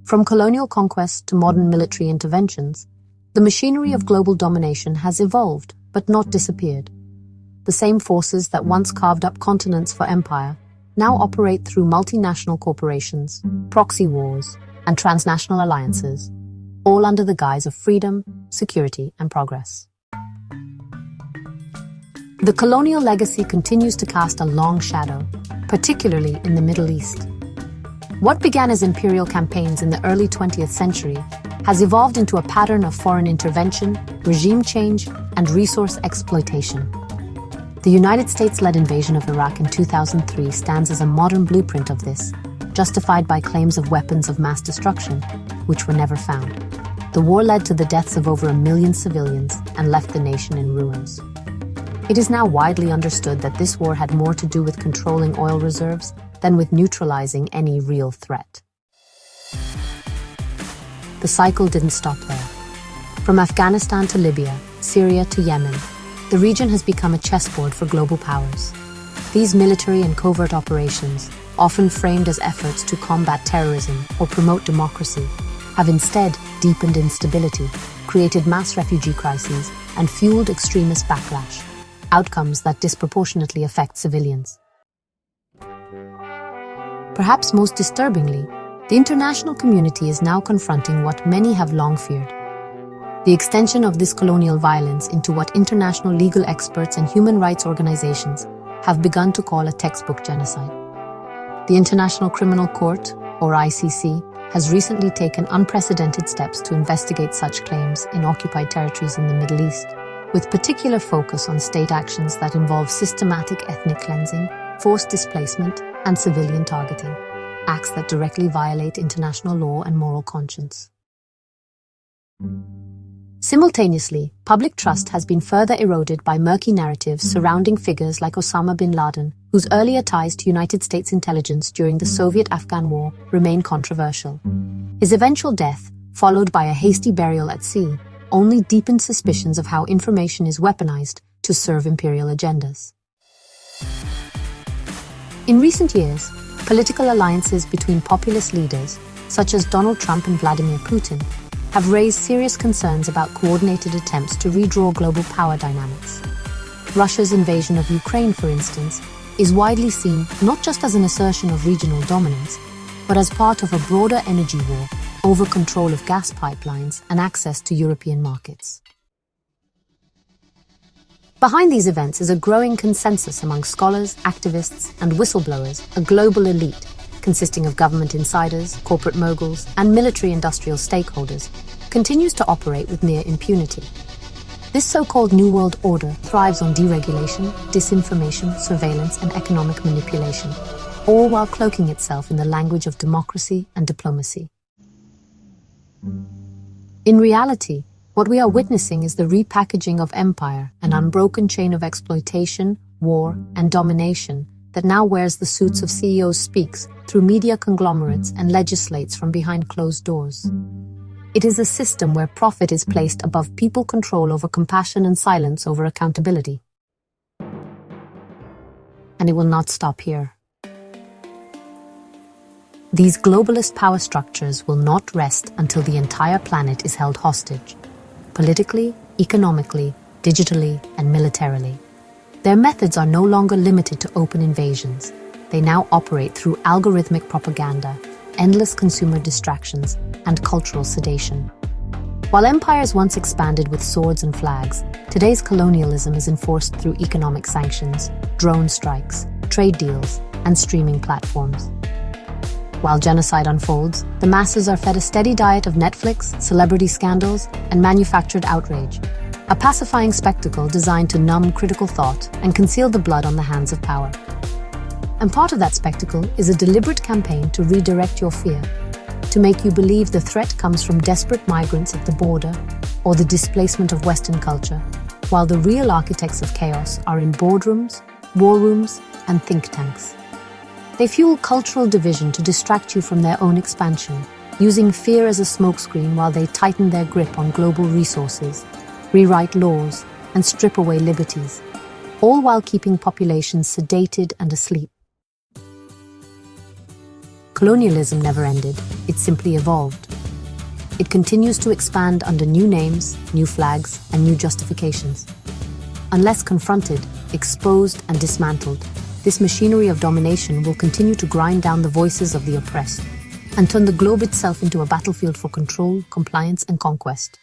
From colonial conquest to modern military interventions, the machinery of global domination has evolved, but not disappeared. The same forces that once carved up continents for empire now operate through multinational corporations, proxy wars, and transnational alliances, all under the guise of freedom, security, and progress. The colonial legacy continues to cast a long shadow, particularly in the Middle East. What began as imperial campaigns in the early 20th century has evolved into a pattern of foreign intervention, regime change, and resource exploitation. The United States-led invasion of Iraq in 2003 stands as a modern blueprint of this, justified by claims of weapons of mass destruction, which were never found. The war led to the deaths of over 1 million civilians and left the nation in ruins. It is now widely understood that this war had more to do with controlling oil reserves than with neutralizing any real threat. The cycle didn't stop there. From Afghanistan to Libya, Syria to Yemen, the region has become a chessboard for global powers. These military and covert operations, often framed as efforts to combat terrorism or promote democracy, have instead deepened instability, created mass refugee crises, and fueled extremist backlash, outcomes that disproportionately affect civilians. Perhaps most disturbingly, the international community is now confronting what many have long feared: the extension of this colonial violence into what international legal experts and human rights organizations have begun to call a textbook genocide. The International Criminal Court, or ICC, has recently taken unprecedented steps to investigate such claims in occupied territories in the Middle East, with particular focus on state actions that involve systematic ethnic cleansing, forced displacement, and civilian targeting, acts that directly violate international law and moral conscience. Simultaneously, public trust has been further eroded by murky narratives surrounding figures like Osama bin Laden, whose earlier ties to United States intelligence during the Soviet-Afghan War remain controversial. His eventual death, followed by a hasty burial at sea, only deepened suspicions of how information is weaponized to serve imperial agendas. In recent years, political alliances between populist leaders, such as Donald Trump and Vladimir Putin, have raised serious concerns about coordinated attempts to redraw global power dynamics. Russia's invasion of Ukraine, for instance, is widely seen not just as an assertion of regional dominance, but as part of a broader energy war over control of gas pipelines and access to European markets. Behind these events is a growing consensus among scholars, activists, and whistleblowers, a global elite consisting of government insiders, corporate moguls, and military-industrial stakeholders, continues to operate with near impunity. This so-called New World Order thrives on deregulation, disinformation, surveillance, and economic manipulation, all while cloaking itself in the language of democracy and diplomacy. In reality, what we are witnessing is the repackaging of empire, an unbroken chain of exploitation, war, and domination that now wears the suits of CEOs, speaks through media conglomerates, and legislates from behind closed doors. It is a system where profit is placed above people control over compassion and silence over accountability. And it will not stop here. These globalist power structures will not rest until the entire planet is held hostage, politically, economically, digitally, and militarily. Their methods are no longer limited to open invasions. They now operate through algorithmic propaganda, endless consumer distractions, and cultural sedation. While empires once expanded with swords and flags, today's colonialism is enforced through economic sanctions, drone strikes, trade deals, and streaming platforms. While genocide unfolds, the masses are fed a steady diet of Netflix, celebrity scandals, and manufactured outrage, a pacifying spectacle designed to numb critical thought and conceal the blood on the hands of power. And part of that spectacle is a deliberate campaign to redirect your fear, to make you believe the threat comes from desperate migrants at the border or the displacement of Western culture, while the real architects of chaos are in boardrooms, war rooms, and think tanks. They fuel cultural division to distract you from their own expansion, using fear as a smokescreen while they tighten their grip on global resources, rewrite laws, and strip away liberties, all while keeping populations sedated and asleep. Colonialism never ended, it simply evolved. It continues to expand under new names, new flags, and new justifications. Unless confronted, exposed, and dismantled, this machinery of domination will continue to grind down the voices of the oppressed and turn the globe itself into a battlefield for control, compliance, and conquest.